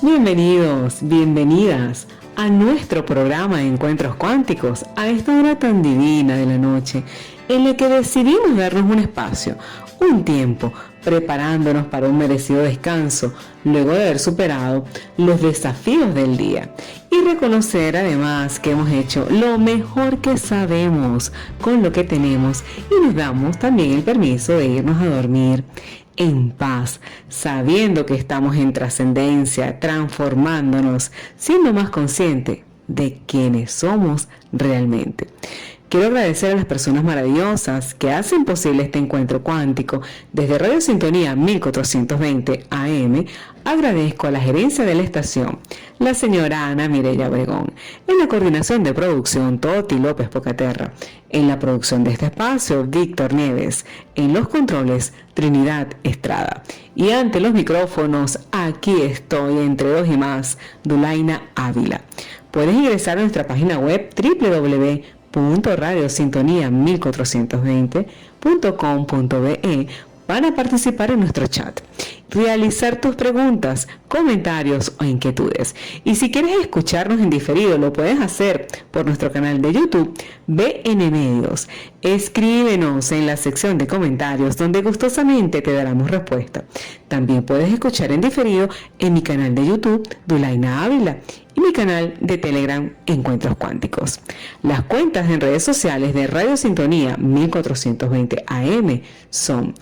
Bienvenidos, bienvenidas a nuestro programa de Encuentros Cuánticos, a esta hora tan divina de la noche, en la que decidimos darnos un espacio, un tiempo, preparándonos para un merecido descanso, luego de haber superado los desafíos del día y reconocer además que hemos hecho lo mejor que sabemos con lo que tenemos y nos damos también el permiso de irnos a dormir en paz, sabiendo que estamos en trascendencia, transformándonos, siendo más conscientes de quiénes somos realmente. Quiero agradecer a las personas maravillosas que hacen posible este encuentro cuántico. Desde Radio Sintonía 1420 AM, agradezco a la gerencia de la estación, la señora Ana Mireya Obregón, en la coordinación de producción Toti López Pocaterra, en la producción de este espacio Víctor Nieves, en los controles Trinidad Estrada. Y ante los micrófonos, aquí estoy entre dos y más, Dulaina Ávila. Puedes ingresar a nuestra página web www.radiosintonía1420.com.be para participar en nuestro chat, realizar tus preguntas, comentarios o inquietudes. Y si quieres escucharnos en diferido, lo puedes hacer por nuestro canal de YouTube, BN Medios. Escríbenos en la sección de comentarios, donde gustosamente te daremos respuesta. También puedes escuchar en diferido en mi canal de YouTube, Dulaina Ávila, y mi canal de Telegram, Encuentros Cuánticos. Las cuentas en redes sociales de Radio Sintonía 1420 AM son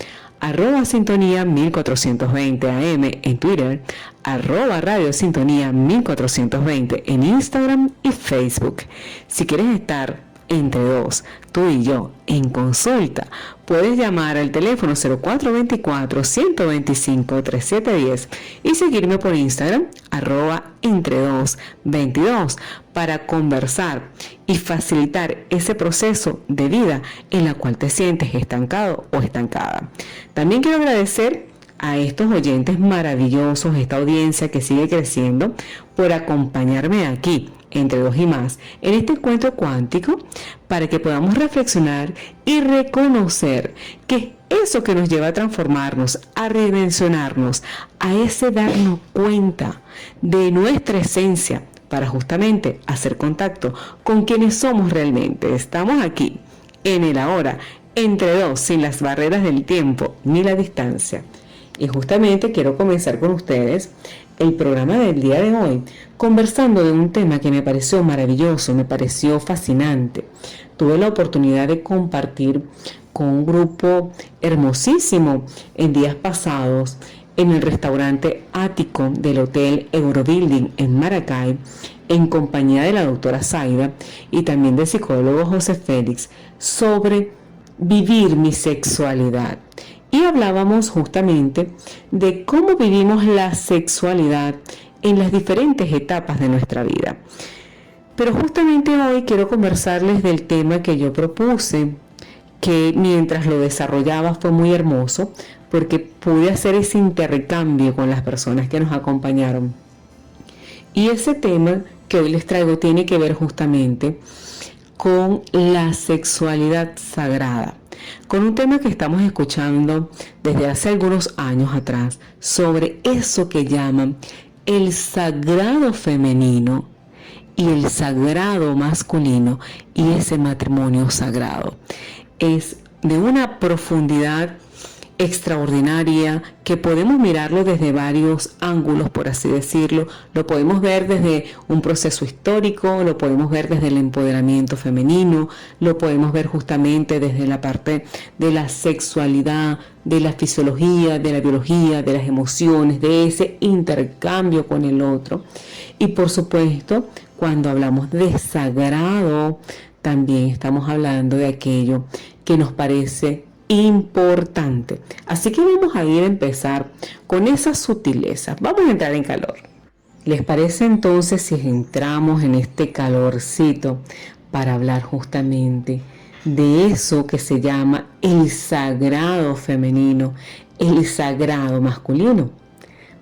@Sintonía 1420 AM en Twitter, @Radio Sintonía 1420 en Instagram y Facebook. Si quieres estar entre dos, tú y yo, en consulta, puedes llamar al teléfono 0424-125-3710 y seguirme por Instagram, @entre222, para conversar y facilitar ese proceso de vida en la cual te sientes estancado o estancada. También quiero agradecer a estos oyentes maravillosos, esta audiencia que sigue creciendo, por acompañarme aquí, entre dos y más, en este encuentro cuántico, para que podamos reflexionar y reconocer que eso que nos lleva a transformarnos, a redimensionarnos, a ese darnos cuenta de nuestra esencia, para justamente hacer contacto con quienes somos realmente. Estamos aquí, en el ahora, entre dos, sin las barreras del tiempo ni la distancia. Y justamente quiero comenzar con ustedes el programa del día de hoy, conversando de un tema que me pareció maravilloso, me pareció fascinante. Tuve la oportunidad de compartir con un grupo hermosísimo en días pasados en el restaurante ático del Hotel Eurobuilding en Maracay, en compañía de la doctora Zaida y también del psicólogo José Félix, sobre vivir mi sexualidad. Y hablábamos justamente de cómo vivimos la sexualidad en las diferentes etapas de nuestra vida. Pero justamente hoy quiero conversarles del tema que yo propuse, que mientras lo desarrollaba fue muy hermoso, porque pude hacer ese intercambio con las personas que nos acompañaron. Y ese tema que hoy les traigo tiene que ver justamente con la sexualidad sagrada, con un tema que estamos escuchando desde hace algunos años atrás, sobre eso que llaman el sagrado femenino y el sagrado masculino y ese matrimonio sagrado. Es de una profundidad extraordinaria que podemos mirarlo desde varios ángulos, por así decirlo. Lo podemos ver desde un proceso histórico, lo podemos ver desde el empoderamiento femenino, lo podemos ver justamente desde la parte de la sexualidad, de la fisiología, de la biología, de las emociones, de ese intercambio con el otro. Y por supuesto, cuando hablamos de sagrado, también estamos hablando de aquello que nos parece importante. Así que vamos a ir a empezar con esas sutilezas. Vamos a entrar en calor. ¿Les parece entonces si entramos en este calorcito para hablar justamente de eso que se llama el sagrado femenino, el sagrado masculino?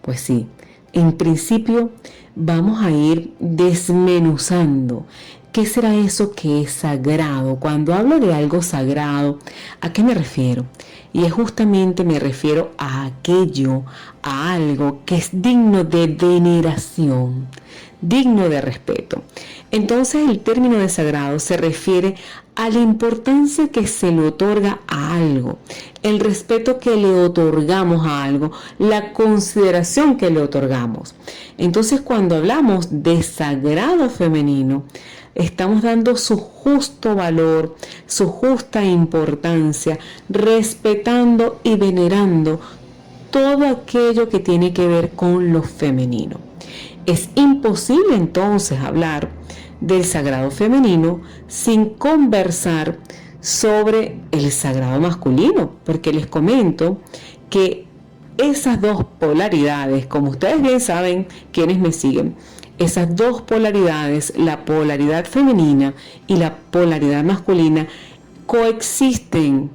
Pues sí, en principio vamos a ir desmenuzando ¿Qué será eso que es sagrado? Cuando hablo de algo sagrado, ¿a qué me refiero? Y es justamente me refiero a aquello, a algo que es digno de veneración, digno de respeto. Entonces el término de sagrado se refiere a la importancia que se le otorga a algo, el respeto que le otorgamos a algo, la consideración que le otorgamos. Entonces cuando hablamos de sagrado femenino, estamos dando su justo valor, su justa importancia, respetando y venerando todo aquello que tiene que ver con lo femenino. Es imposible entonces hablar del sagrado femenino sin conversar sobre el sagrado masculino, porque les comento que esas dos polaridades, como ustedes bien saben, quienes me siguen, esas dos polaridades, la polaridad femenina y la polaridad masculina, coexisten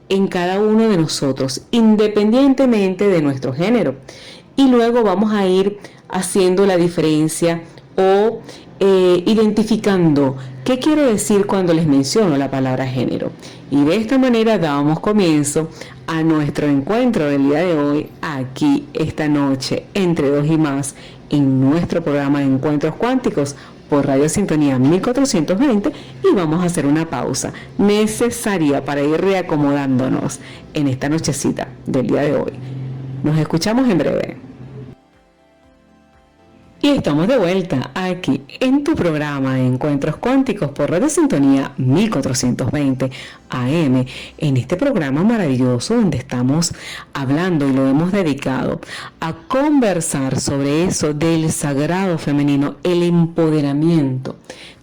en cada uno de nosotros, independientemente de nuestro género. Y luego vamos a ir haciendo la diferencia o identificando qué quiero decir cuando les menciono la palabra género. Y de esta manera damos comienzo a nuestro encuentro del día de hoy, aquí esta noche, entre dos y más, en nuestro programa de Encuentros Cuánticos por Radio Sintonía 1420, y vamos a hacer una pausa necesaria para ir reacomodándonos en esta nochecita del día de hoy. Nos escuchamos en breve. Y estamos de vuelta aquí en tu programa de Encuentros Cuánticos por Radio Sintonía 1420 AM, en este programa maravilloso donde estamos hablando y lo hemos dedicado a conversar sobre eso del sagrado femenino, el empoderamiento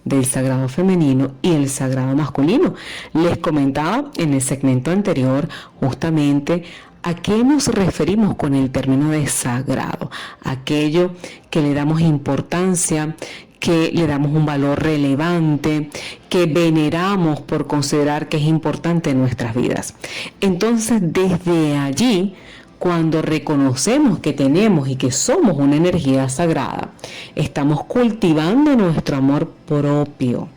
del sagrado femenino y el sagrado masculino. Les comentaba en el segmento anterior justamente ¿a qué nos referimos con el término de sagrado? Aquello que le damos importancia, que le damos un valor relevante, que veneramos por considerar que es importante en nuestras vidas. Entonces, desde allí, cuando reconocemos que tenemos y que somos una energía sagrada, estamos cultivando nuestro amor propio.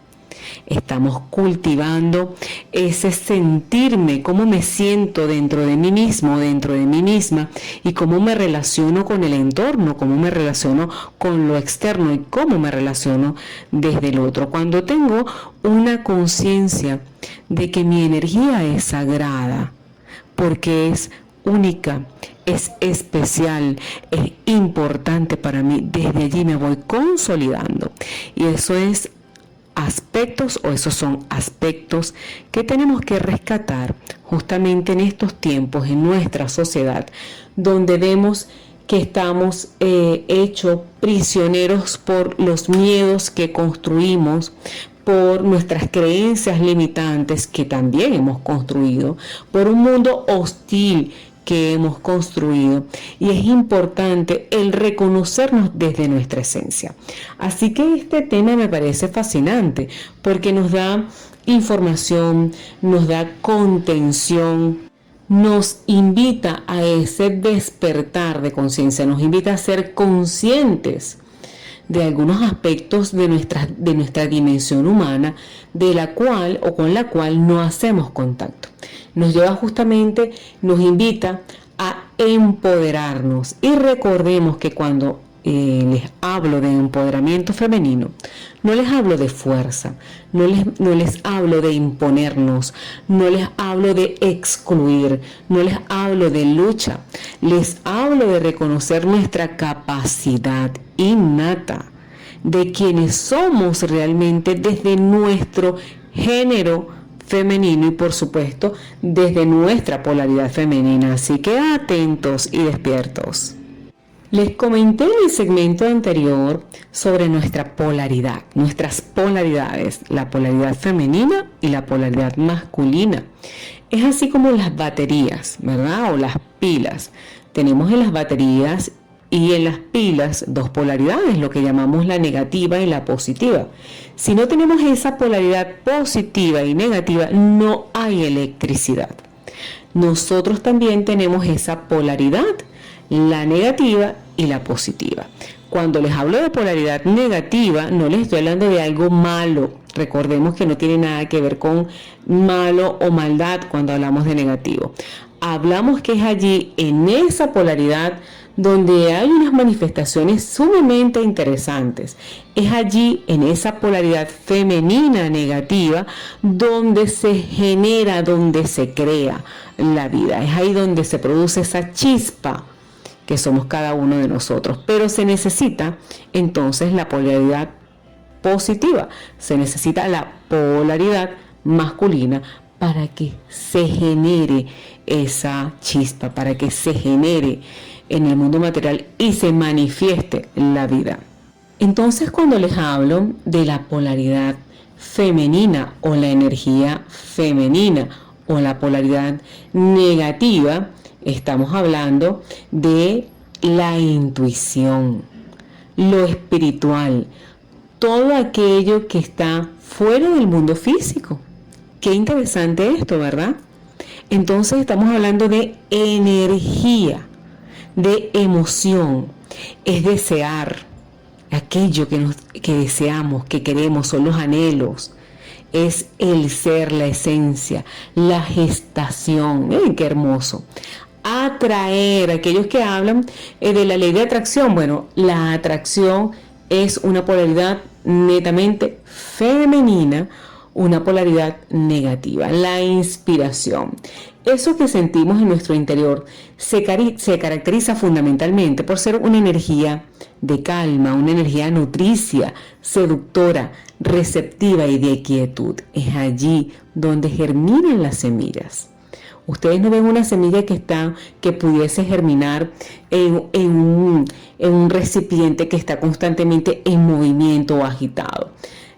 Estamos cultivando ese sentirme, cómo me siento dentro de mí mismo, dentro de mí misma, y cómo me relaciono con el entorno, cómo me relaciono con lo externo y cómo me relaciono desde el otro. Cuando tengo una conciencia de que mi energía es sagrada, porque es única, es especial, es importante para mí, desde allí me voy consolidando. Y eso es esos son aspectos que tenemos que rescatar justamente en estos tiempos, en nuestra sociedad, donde vemos que estamos hechos prisioneros por los miedos que construimos, por nuestras creencias limitantes que también hemos construido, por un mundo hostil que hemos construido, y es importante el reconocernos desde nuestra esencia. Así que este tema me parece fascinante porque nos da información, nos da contención, nos invita a ese despertar de conciencia, nos invita a ser conscientes de algunos aspectos de nuestra dimensión humana, de la cual o con la cual no hacemos contacto. Nos invita a empoderarnos. Y recordemos que cuando les hablo de empoderamiento femenino, no les hablo de fuerza, no les hablo de imponernos, no les hablo de excluir, no les hablo de lucha, les hablo de reconocer nuestra capacidad innata, de quienes somos realmente desde nuestro género femenino y por supuesto desde nuestra polaridad femenina. Así que atentos y despiertos. Les comenté en el segmento anterior sobre nuestra polaridad, nuestras polaridades, la polaridad femenina y la polaridad masculina. Es así como las baterías, ¿verdad? O las pilas. Tenemos en las baterías y en las pilas dos polaridades, lo que llamamos la negativa y la positiva. Si no tenemos esa polaridad positiva y negativa, no hay electricidad. Nosotros también tenemos esa polaridad, la negativa y la positiva. Cuando les hablo de polaridad negativa, no les estoy hablando de algo malo. Recordemos que no tiene nada que ver con malo o maldad cuando hablamos de negativo. Hablamos que es allí, en esa polaridad, donde hay unas manifestaciones sumamente interesantes. Es allí, en esa polaridad femenina negativa, donde se genera, donde se crea la vida. Es ahí donde se produce esa chispa que somos cada uno de nosotros. Pero se necesita entonces la polaridad positiva. Se necesita la polaridad masculina para que se genere esa chispa, para que se genere en el mundo material y se manifieste en la vida. Entonces, cuando les hablo de la polaridad femenina o la energía femenina o la polaridad negativa, estamos hablando de la intuición, lo espiritual, todo aquello que está fuera del mundo físico. Qué interesante esto, ¿verdad? Entonces estamos hablando de energía, de emoción, es desear aquello que deseamos, que queremos, son los anhelos, es el ser, la esencia, la gestación. Miren qué hermoso. Atraer, aquellos que hablan de la ley de atracción. Bueno, la atracción es una polaridad netamente femenina, una polaridad negativa. La inspiración, eso que sentimos en nuestro interior, se caracteriza fundamentalmente por ser una energía de calma, una energía nutricia, seductora, receptiva y de quietud. Es allí donde germinan las semillas. Ustedes no ven una semilla que pudiese germinar en un recipiente que está constantemente en movimiento o agitado.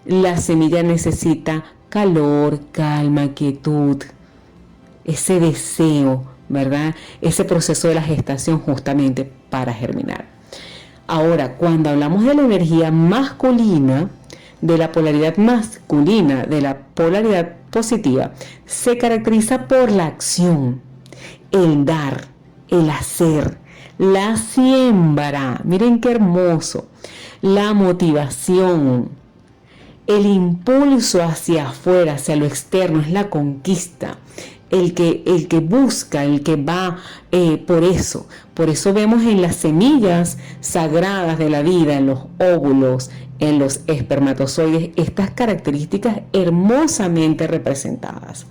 La semilla necesita calor, calma, quietud, ese deseo, ¿verdad? Ese proceso de la gestación justamente para germinar. Ahora, cuando hablamos de la energía masculina, de la polaridad masculina, de la polaridad positiva, se caracteriza por la acción, el dar, el hacer, la siembra. Miren qué hermoso. La motivación, el impulso hacia afuera, hacia lo externo, es la conquista. El que busca, el que va por eso. Por eso vemos en las semillas sagradas de la vida, en los óvulos, en los espermatozoides, estas características hermosamente representadas.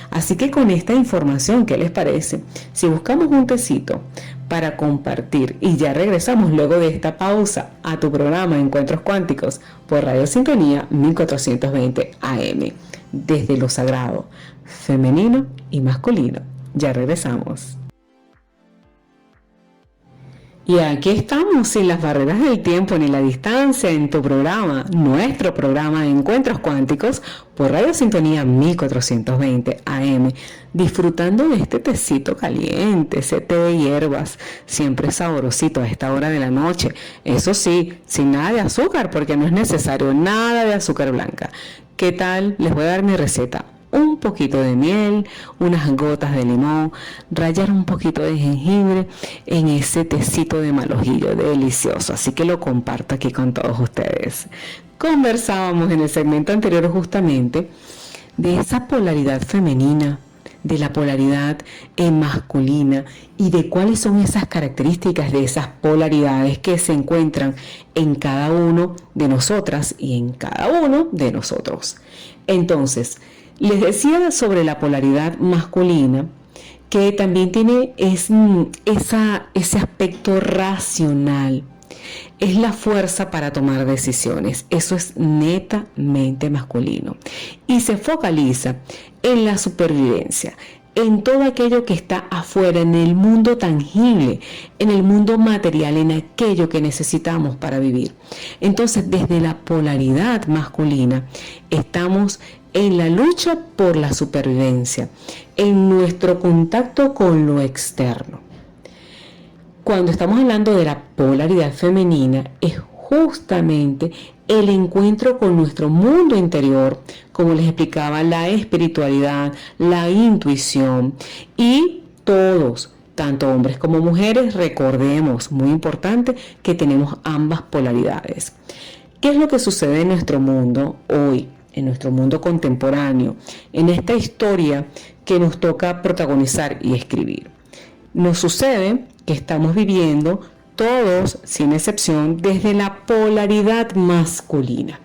Así que con esta información, ¿qué les parece? Si buscamos un tecito para compartir y ya regresamos luego de esta pausa a tu programa Encuentros Cuánticos por Radio Sintonía 1420 AM, desde lo sagrado, femenino y masculino. Ya regresamos. Y aquí estamos, sin las barreras del tiempo ni la distancia, en tu programa, nuestro programa Encuentros Cuánticos por Radio Sintonía 1420 AM, disfrutando de este tecito caliente, ese té de hierbas, siempre saborosito a esta hora de la noche. Eso sí, sin nada de azúcar, porque no es necesario nada de azúcar blanca. ¿Qué tal? Les voy a dar mi receta. Un poquito de miel, unas gotas de limón, rallar un poquito de jengibre en ese tecito de malojillo delicioso. Así que lo comparto aquí con todos ustedes. Conversábamos en el segmento anterior justamente de esa polaridad femenina, de la polaridad masculina y de cuáles son esas características de esas polaridades que se encuentran en cada uno de nosotras y en cada uno de nosotros. Entonces, les decía sobre la polaridad masculina, que también tiene ese aspecto racional. Es la fuerza para tomar decisiones. Eso es netamente masculino. Y se focaliza en la supervivencia, en todo aquello que está afuera, en el mundo tangible, en el mundo material, en aquello que necesitamos para vivir. Entonces, desde la polaridad masculina, estamos en la lucha por la supervivencia, en nuestro contacto con lo externo. Cuando estamos hablando de la polaridad femenina, es justamente el encuentro con nuestro mundo interior, como les explicaba, la espiritualidad, la intuición, y todos tanto hombres como mujeres, recordemos, muy importante, que tenemos ambas polaridades. ¿Qué es lo que sucede en nuestro mundo hoy, en nuestro mundo contemporáneo, en esta historia que nos toca protagonizar y escribir? Nos sucede que estamos viviendo todos, sin excepción, desde la polaridad masculina.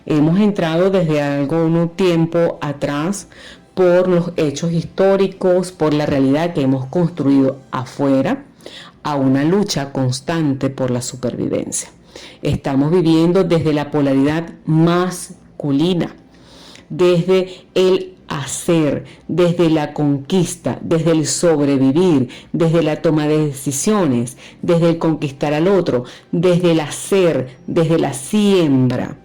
Hemos entrado desde algún tiempo atrás por los hechos históricos, por la realidad que hemos construido afuera, a una lucha constante por la supervivencia. Estamos viviendo desde la polaridad masculina, desde el hacer, desde la conquista, desde el sobrevivir, desde la toma de decisiones, desde el conquistar al otro, desde el hacer, desde la siembra.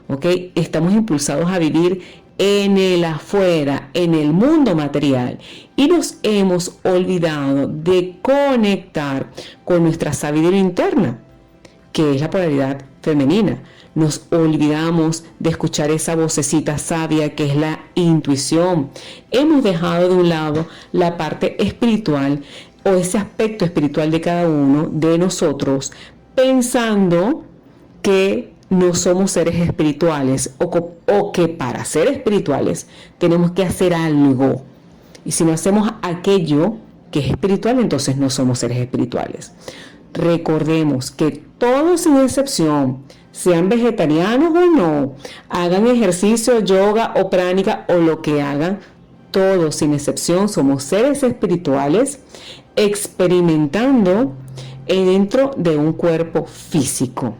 ¿Okay? Estamos impulsados a vivir en el afuera, en el mundo material, y nos hemos olvidado de conectar con nuestra sabiduría interna, que es la polaridad femenina. Nos olvidamos de escuchar esa vocecita sabia que es la intuición. Hemos dejado de un lado la parte espiritual o ese aspecto espiritual de cada uno de nosotros, pensando que no somos seres espirituales o que para ser espirituales tenemos que hacer algo. Y si no hacemos aquello que es espiritual, entonces no somos seres espirituales. Recordemos que todos sin excepción, sean vegetarianos o no, hagan ejercicio, yoga o pránica o lo que hagan, todos sin excepción somos seres espirituales experimentando dentro de un cuerpo físico,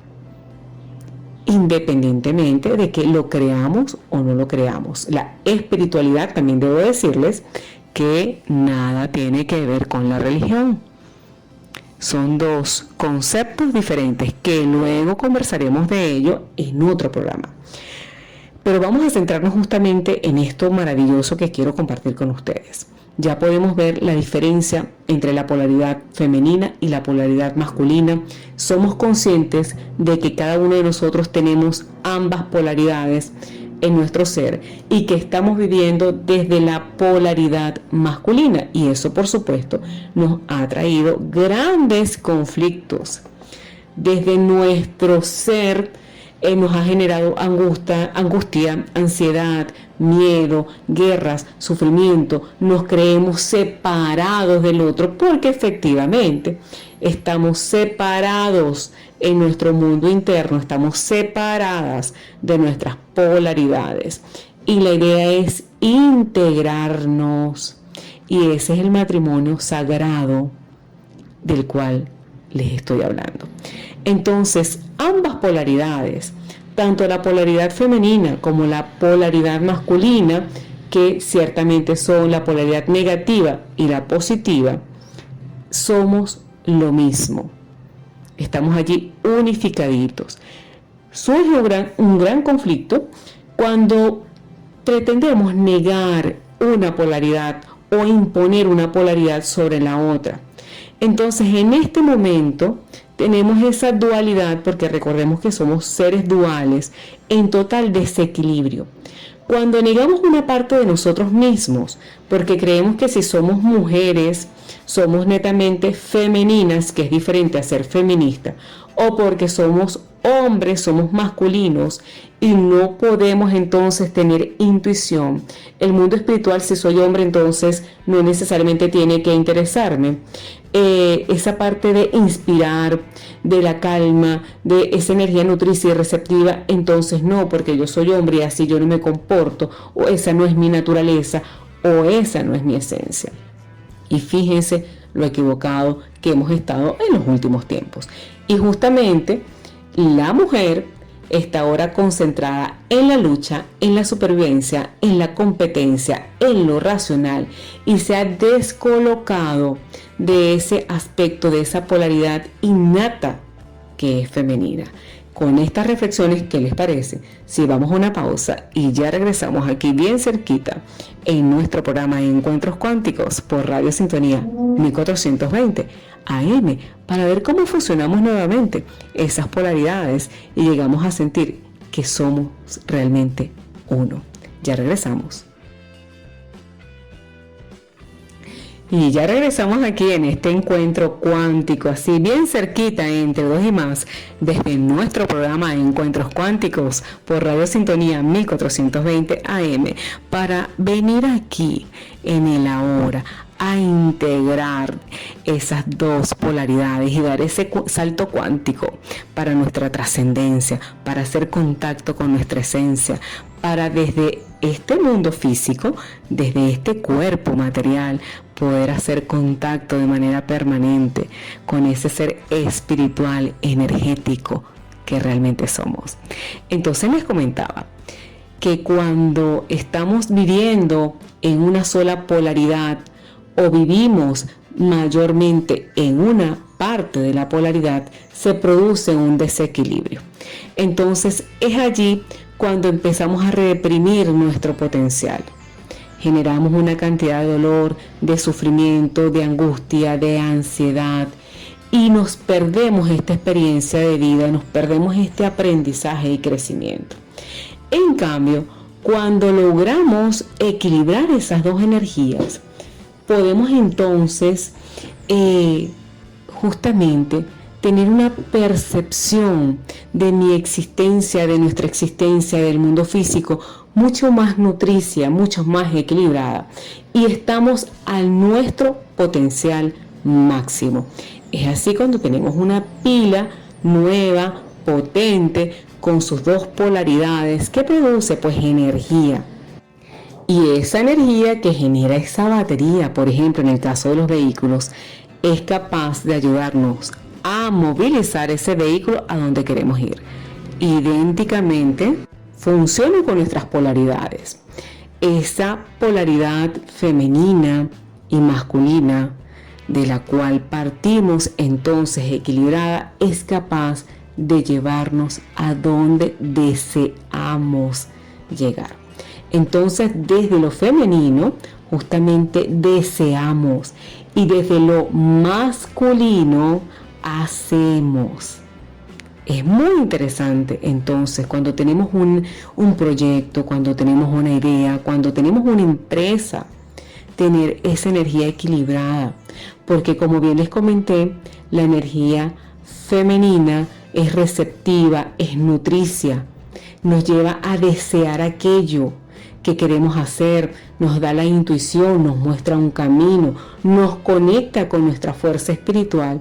independientemente de que lo creamos o no lo creamos. La espiritualidad, también debo decirles que nada tiene que ver con la religión. Son dos conceptos diferentes que luego conversaremos de ello en otro programa. Pero vamos a centrarnos justamente en esto maravilloso que quiero compartir con ustedes. Ya podemos ver la diferencia entre la polaridad femenina y la polaridad masculina. Somos conscientes de que cada uno de nosotros tenemos ambas polaridades en nuestro ser y que estamos viviendo desde la polaridad masculina, y eso por supuesto nos ha traído grandes conflictos. Desde nuestro ser nos ha generado angustia, ansiedad, miedo, guerras, sufrimiento. Nos creemos separados del otro porque efectivamente estamos separados en nuestro mundo interno, estamos separadas de nuestras polaridades. Y la idea es integrarnos. Y ese es el matrimonio sagrado del cual les estoy hablando. Entonces, ambas polaridades, tanto la polaridad femenina como la polaridad masculina, que ciertamente son la polaridad negativa y la positiva, somos lo mismo. Estamos allí unificaditos. Surge un gran conflicto cuando pretendemos negar una polaridad o imponer una polaridad sobre la otra. Entonces, en este momento tenemos esa dualidad, porque recordemos que somos seres duales en total desequilibrio. Cuando negamos una parte de nosotros mismos, porque creemos que si somos mujeres, somos netamente femeninas, que es diferente a ser feminista, o porque somos hombres, somos masculinos y no podemos entonces tener intuición. El mundo espiritual, si soy hombre, entonces no necesariamente tiene que interesarme. Esa parte de inspirar, de la calma, de esa energía nutricia y receptiva, entonces no, porque yo soy hombre y así yo no me comporto, o esa no es mi naturaleza, o esa no es mi esencia. Y fíjense lo equivocado que hemos estado en los últimos tiempos. Y justamente la mujer está ahora concentrada en la lucha, en la supervivencia, en la competencia, en lo racional, y se ha descolocado de ese aspecto, de esa polaridad innata que es femenina. Con estas reflexiones, ¿qué les parece? Si vamos a una pausa y ya regresamos aquí bien cerquita en nuestro programa de Encuentros Cuánticos por Radio Sintonía 1420 AM, para ver cómo funcionamos nuevamente esas polaridades y llegamos a sentir que somos realmente uno. Ya regresamos. Y ya regresamos aquí en este encuentro cuántico, así bien cerquita entre dos y más, desde nuestro programa Encuentros Cuánticos por Radio Sintonía 1420 AM, para venir aquí en el ahora a integrar esas dos polaridades y dar ese salto cuántico para nuestra trascendencia, para hacer contacto con nuestra esencia, para desde este mundo físico, desde este cuerpo material, poder hacer contacto de manera permanente con ese ser espiritual, energético que realmente somos. Entonces les comentaba que cuando estamos viviendo en una sola polaridad o vivimos mayormente en una parte de la polaridad, se produce un desequilibrio. Entonces es allí cuando empezamos a reprimir nuestro potencial. Generamos una cantidad de dolor, de sufrimiento, de angustia, de ansiedad, y nos perdemos esta experiencia de vida, nos perdemos este aprendizaje y crecimiento. En cambio, cuando logramos equilibrar esas dos energías, podemos entonces justamente tener una percepción de mi existencia, de nuestra existencia, del mundo físico, mucho más nutricia, mucho más equilibrada, y estamos a nuestro potencial máximo. Es así cuando tenemos una pila nueva, potente, con sus dos polaridades, que produce pues energía. Y esa energía que genera esa batería, por ejemplo, en el caso de los vehículos, es capaz de ayudarnos a movilizar ese vehículo a donde queremos ir. Idénticamente, funciona con nuestras polaridades. Esa polaridad femenina y masculina, de la cual partimos entonces equilibrada, es capaz de llevarnos a donde deseamos llegar. Entonces, desde lo femenino, justamente deseamos, y desde lo masculino hacemos. Es muy interesante entonces cuando tenemos un proyecto, cuando tenemos una idea, cuando tenemos una empresa, tener esa energía equilibrada, porque como bien les comenté, la energía femenina es receptiva, es nutricia, nos lleva a desear aquello que queremos hacer, nos da la intuición, nos muestra un camino, nos conecta con nuestra fuerza espiritual,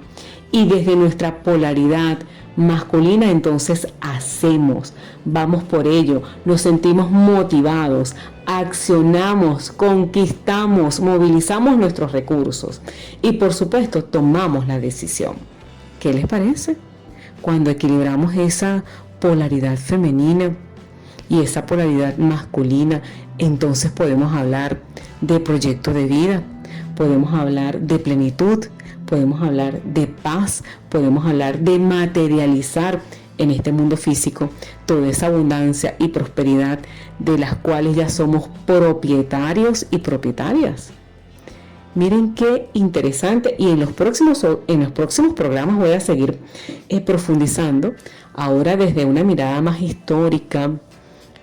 y desde nuestra polaridad masculina entonces hacemos, vamos por ello, nos sentimos motivados, accionamos, conquistamos, movilizamos nuestros recursos y por supuesto tomamos la decisión. ¿Qué les parece? Cuando equilibramos esa polaridad femenina y esa polaridad masculina, entonces podemos hablar de proyecto de vida, podemos hablar de plenitud, podemos hablar de paz, podemos hablar de materializar en este mundo físico toda esa abundancia y prosperidad de las cuales ya somos propietarios y propietarias. Miren qué interesante, y en los próximos programas voy a seguir profundizando ahora desde una mirada más histórica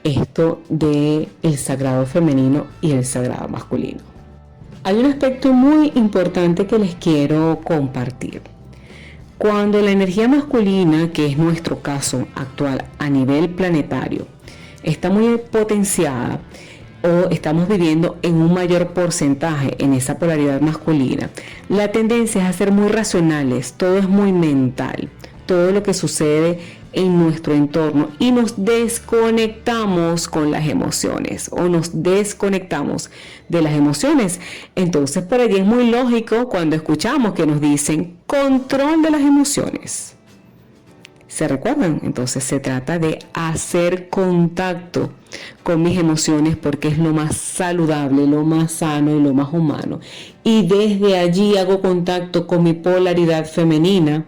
esto de el sagrado femenino y el sagrado masculino. Hay un aspecto muy importante que les quiero compartir. Cuando la energía masculina, que es nuestro caso actual a nivel planetario, está muy potenciada o estamos viviendo en un mayor porcentaje en esa polaridad masculina, la tendencia es a ser muy racionales, todo es muy mental, todo lo que sucede en nuestro entorno, y nos desconectamos con las emociones o nos desconectamos de las emociones. Entonces por allí es muy lógico cuando escuchamos que nos dicen control de las emociones. ¿Se recuerdan? Entonces se trata de hacer contacto con mis emociones, porque es lo más saludable, lo más sano y lo más humano. Y desde allí hago contacto con mi polaridad femenina.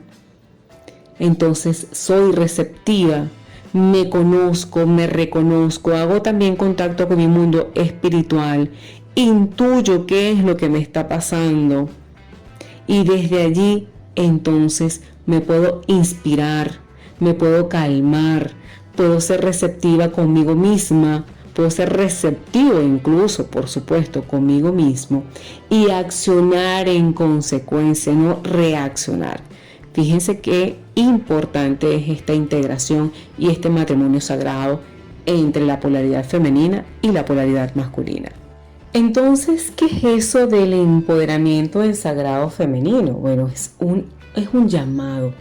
Entonces soy receptiva, me conozco, me reconozco, hago también contacto con mi mundo espiritual, intuyo qué es lo que me está pasando, y desde allí entonces me puedo inspirar, me puedo calmar, puedo ser receptiva conmigo misma, puedo ser receptivo incluso, por supuesto, conmigo mismo y accionar en consecuencia, no reaccionar. Fíjense qué importante es esta integración y este matrimonio sagrado entre la polaridad femenina y la polaridad masculina. Entonces, ¿qué es eso del empoderamiento del sagrado femenino? Bueno, es un llamado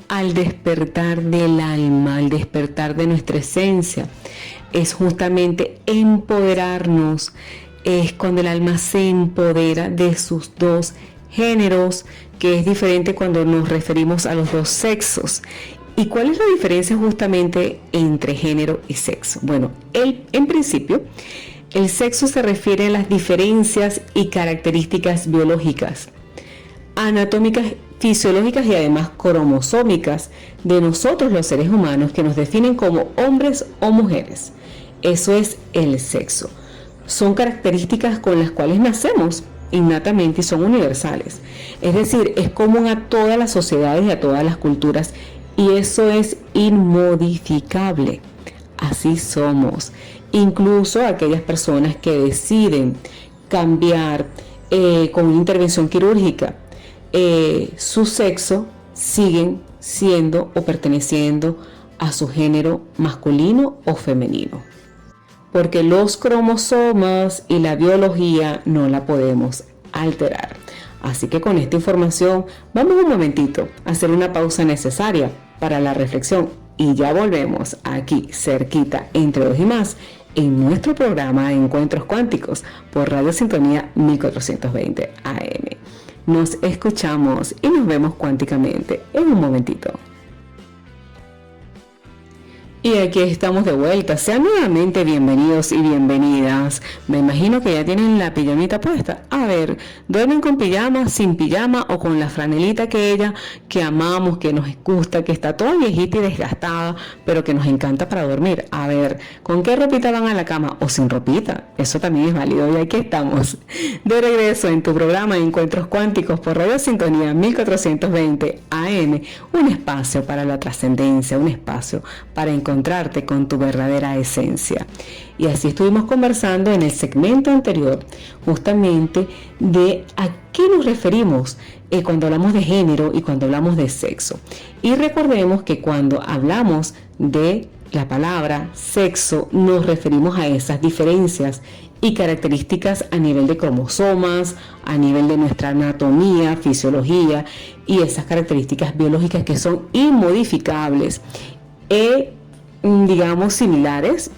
al despertar del alma, al despertar de nuestra esencia. Es justamente empoderarnos, es cuando el alma se empodera de sus dos géneros, que es diferente cuando nos referimos a los dos sexos. ¿Y cuál es la diferencia justamente entre género y sexo? Bueno, en principio, el sexo se refiere a las diferencias y características biológicas, anatómicas, fisiológicas y además cromosómicas de nosotros los seres humanos que nos definen como hombres o mujeres. Eso es el sexo. Son características con las cuales nacemos innatamente y son universales. Es decir, es común a todas las sociedades y a todas las culturas y eso es inmodificable. Así somos. Incluso aquellas personas que deciden cambiar con una intervención quirúrgica su sexo, siguen siendo o perteneciendo a su género masculino o femenino. Porque los cromosomas y la biología no la podemos alterar. Así que con esta información vamos un momentito a hacer una pausa necesaria para la reflexión y ya volvemos aquí cerquita entre dos y más en nuestro programa de Encuentros Cuánticos por Radio Sintonía 1420 AM. Nos escuchamos y nos vemos cuánticamente en un momentito. Y aquí estamos de vuelta. Sean nuevamente bienvenidos y bienvenidas. Me imagino que ya tienen la pijamita puesta. A ver, ¿duermen con pijama, sin pijama o con la franelita aquella que amamos, que nos gusta, que está toda viejita y desgastada, pero que nos encanta para dormir? A ver, ¿con qué ropita van a la cama o sin ropita? Eso también es válido y aquí estamos. De regreso en tu programa Encuentros Cuánticos por Radio Sintonía 1420 AM. Un espacio para la trascendencia, un espacio para encontrarte con tu verdadera esencia. Y así estuvimos conversando en el segmento anterior justamente de a qué nos referimos cuando hablamos de género y cuando hablamos de sexo. Y recordemos que cuando hablamos de la palabra sexo nos referimos a esas diferencias y características a nivel de cromosomas, a nivel de nuestra anatomía, fisiología y esas características biológicas que son inmodificables digamos similares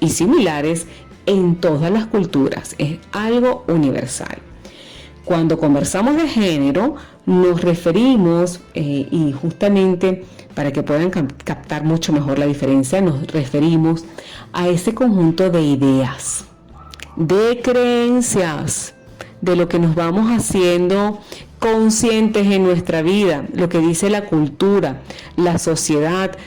en todas las culturas. Es algo universal. Cuando conversamos de género nos referimos y justamente para que puedan captar mucho mejor la diferencia, nos referimos a ese conjunto de ideas, de creencias, de lo que nos vamos haciendo conscientes en nuestra vida, lo que dice la cultura, la sociedad,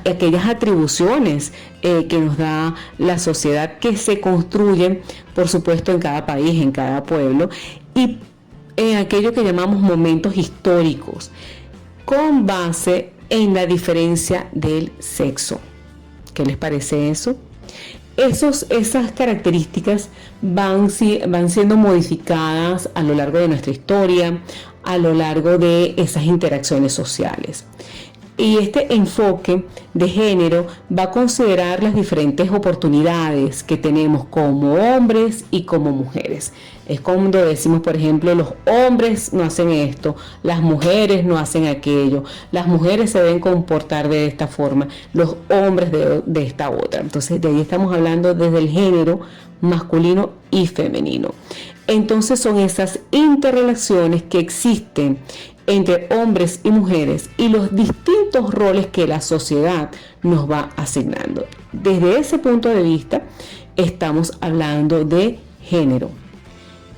aquellas atribuciones que nos da la sociedad que se construyen, por supuesto, en cada país, en cada pueblo, y en aquello que llamamos momentos históricos, con base en la diferencia del sexo. ¿Qué les parece eso? Esas características van siendo modificadas a lo largo de nuestra historia, a lo largo de esas interacciones sociales. Y este enfoque de género va a considerar las diferentes oportunidades que tenemos como hombres y como mujeres. Es cuando decimos, por ejemplo, los hombres no hacen esto, las mujeres no hacen aquello, las mujeres se deben comportar de esta forma, los hombres de esta otra. Entonces, de ahí estamos hablando desde el género masculino y femenino. Entonces, son esas interrelaciones que existen entre hombres y mujeres y los distintos roles que la sociedad nos va asignando. Desde ese punto de vista, estamos hablando de género.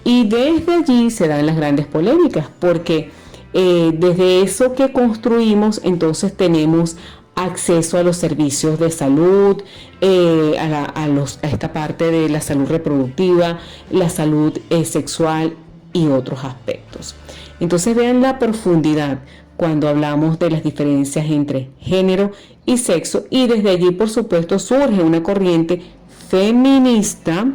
Y desde allí se dan las grandes polémicas, porque desde eso que construimos, entonces tenemos acceso a los servicios de salud, a esta parte de la salud reproductiva, la salud sexual y otros aspectos. Entonces vean la profundidad cuando hablamos de las diferencias entre género y sexo, y desde allí por supuesto surge una corriente feminista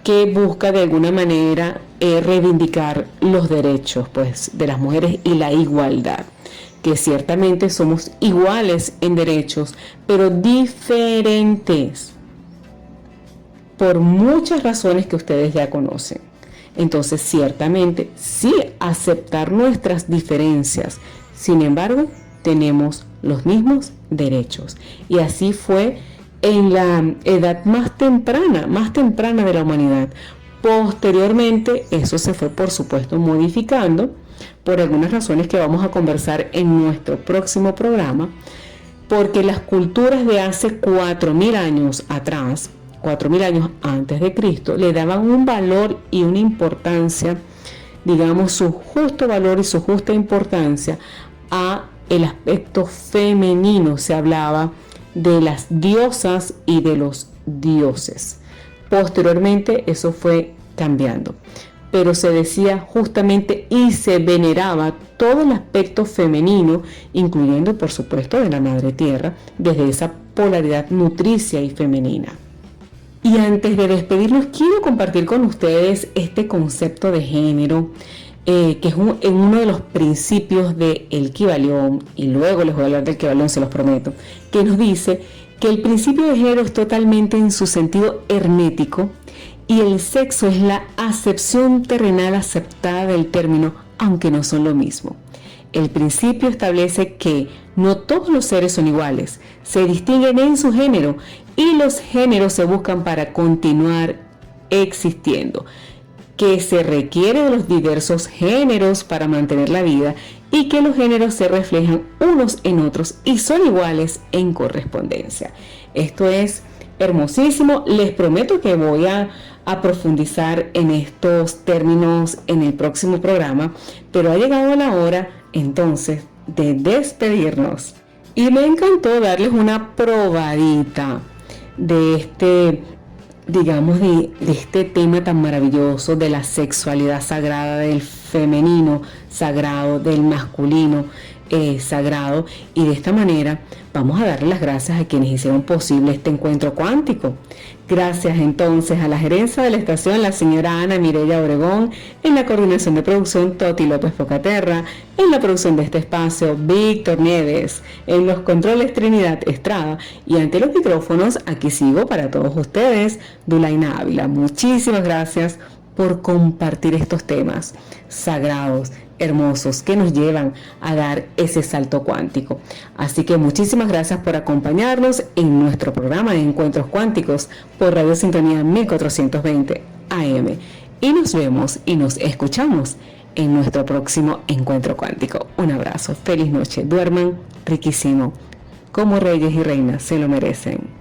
que busca de alguna manera reivindicar los derechos, pues, de las mujeres y la igualdad, que ciertamente somos iguales en derechos, pero diferentes por muchas razones que ustedes ya conocen. Entonces, ciertamente, sí aceptar nuestras diferencias, sin embargo, tenemos los mismos derechos. Y así fue en la edad más temprana de la humanidad. Posteriormente, eso se fue, por supuesto, modificando por algunas razones que vamos a conversar en nuestro próximo programa, porque las culturas de hace 4.000 años atrás, 4.000 años antes de Cristo, le daban un valor y una importancia, digamos, su justo valor y su justa importancia a el aspecto femenino. Se hablaba de las diosas y de los dioses. Posteriormente eso fue cambiando, pero se decía justamente y se veneraba todo el aspecto femenino, incluyendo por supuesto de la madre tierra, desde esa polaridad nutricia y femenina. Y antes de despedirnos, quiero compartir con ustedes este concepto de género, que es uno de los principios del Kybalión, y luego les voy a hablar del Kybalión, se los prometo, que nos dice que el principio de género es totalmente en su sentido hermético y el sexo es la acepción terrenal aceptada del término, aunque no son lo mismo. El principio establece que no todos los seres son iguales, se distinguen en su género y los géneros se buscan para continuar existiendo, que se requiere de los diversos géneros para mantener la vida y que los géneros se reflejan unos en otros y son iguales en correspondencia. Esto es hermosísimo. Les prometo que voy a profundizar en estos términos en el próximo programa, pero ha llegado la hora entonces de despedirnos. Y me encantó darles una probadita de este, digamos, de este tema tan maravilloso de la sexualidad sagrada, del femenino sagrado, del masculino sagrado. Y de esta manera vamos a darle las gracias a quienes hicieron posible este encuentro cuántico. Gracias entonces a la gerencia de la estación, la señora Ana Mireya Obregón, en la coordinación de producción Toti López Focaterra, en la producción de este espacio Víctor Nieves, en los controles Trinidad Estrada y ante los micrófonos aquí sigo para todos ustedes, Dulaina Ávila. Muchísimas gracias por compartir estos temas sagrados, hermosos, que nos llevan a dar ese salto cuántico. Así que muchísimas gracias por acompañarnos en nuestro programa de Encuentros Cuánticos por Radio Sintonía 1420 AM. Y nos vemos y nos escuchamos en nuestro próximo Encuentro Cuántico. Un abrazo, feliz noche, duerman riquísimo, como reyes y reinas se lo merecen.